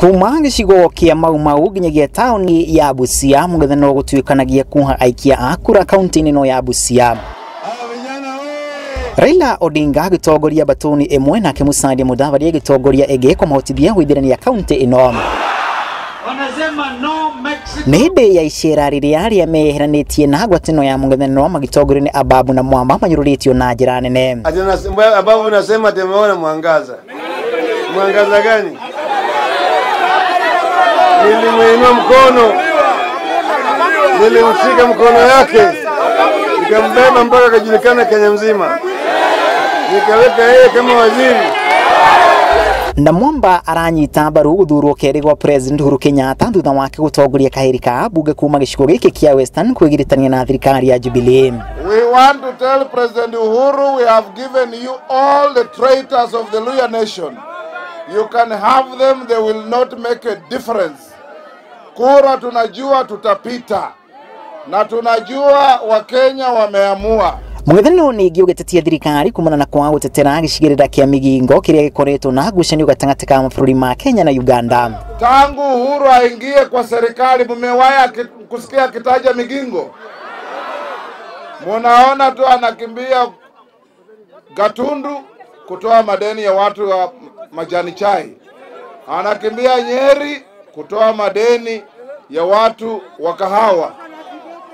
Kuma gicigo kia Mau nginyagia tauni ya Busia mungethano gutuikanagia kuha aikia akura kaunti-ini no ya Busia. Raila Odinga agitongoria batoni emwe nake Musalia Mudavadi agitongoria ege kwa mahotithia gwithirania kaunti ino. Nihinde ya icera riria aria meheranitie na gwatino ya mungethano magitongoria ni Ababu na Mwamba manyururitio na njira nene. Ababu nasema tumeona mwangaza. Mwangaza gani? Nilimuinua mkono, nilimshika mkono yake, nikambeba mpaka akajulikana Kenya mzima, nikaweka yeye kama waziri. Na Mwamba aranyita mbaru guthurwo keri gwa President Uhuru Kenyatta thutha wake gutongoria kahiri ka bunge kuma gicigo giki kia Western kwigiritania na thirikari ya Jubilee. We want to tell President Uhuru we have given you all the traitors of the Luhya nation. You can have them, they will not make a difference. Kura tunajua tutapita na tunajua Wakenya wameamua. Mungethano ningi ugetetia thirikari kumana na kwa gutetera gicigirira kia migingo kiria gikoretwo na gucanio gatangati ka mabũrũri ma Kenya na Uganda. Tangu Uhuru aingie kwa serikali mumewaya kusikia kitaja migingo? Munaona tu anakimbia Gatundu kutoa madeni ya watu wa majani chai. Anakimbia Nyeri kutoa madeni ya watu wa kahawa.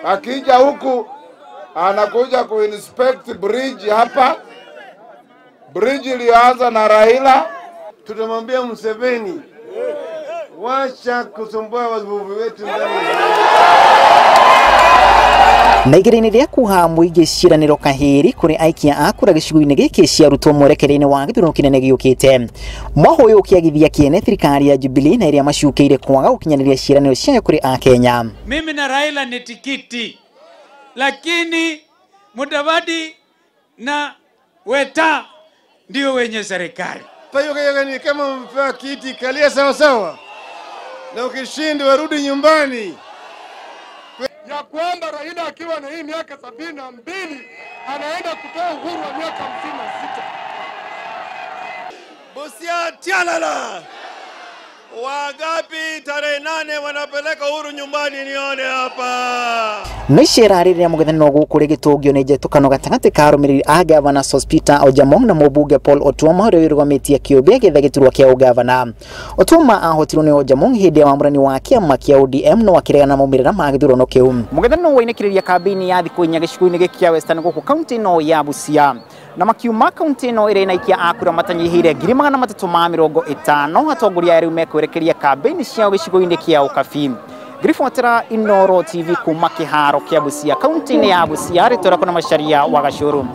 Akija huku anakuja kuinspect bridge hapa. Bridge ilianza na Raila. Tutamwambia Museveni, wacha kusumbua wavuvi wetu ndani. Na igirini ria kuha muigi ciraniro kahiri kuri aikia akura gicigo-ini giki ciarutwo mwerekereine wa githurano kinene giukite. Mwahoyo kiagithia kiene thirikari ya Jubilee na iria macukeire kwaga gukinyaniria ciraniro ciayo kuri Akenya. Mimi na Raila ni tikiti, lakini Mudavadi na Weta ndio wenye serikali. Tayo ni kama umepewa kiti kalia sawa sawa, na ukishindwa warudi nyumbani. Ya kwamba Raila akiwa na hii miaka 72 anaenda kutoa uhuru wa miaka 56. Busia tialala. Wagapi tarehe 8 wanapeleka uhuru nyumbani nione hapa. Nishera riria mugethano guku rigitungio ni njetukano gatagati ka arumiriri a gavana Sospita Ojamong na mubuge Paul Otuoma uria wirugamitie kiumbe getha giturwa kia ugavana. Otuoma ahotirwo ni Ojamong hindi ya wamurani wa kiama kia ODM no akiregana maumirira ma githurano kiu. Mugethano wainekiriria kambeini ya thiku inya gicigo-ini giki kia Western guku kaunti no ya Busia. Na makiuma kaunti no ire naikia akura matanyihire 350 atongoria riu mekwerekeria kambeini ciao gicigo-ini kia Ukafi. Grifuatira Inooro TV kuma kiharo kia Busia kaunti ya Busia ritora kuna masharia wa Gashuru.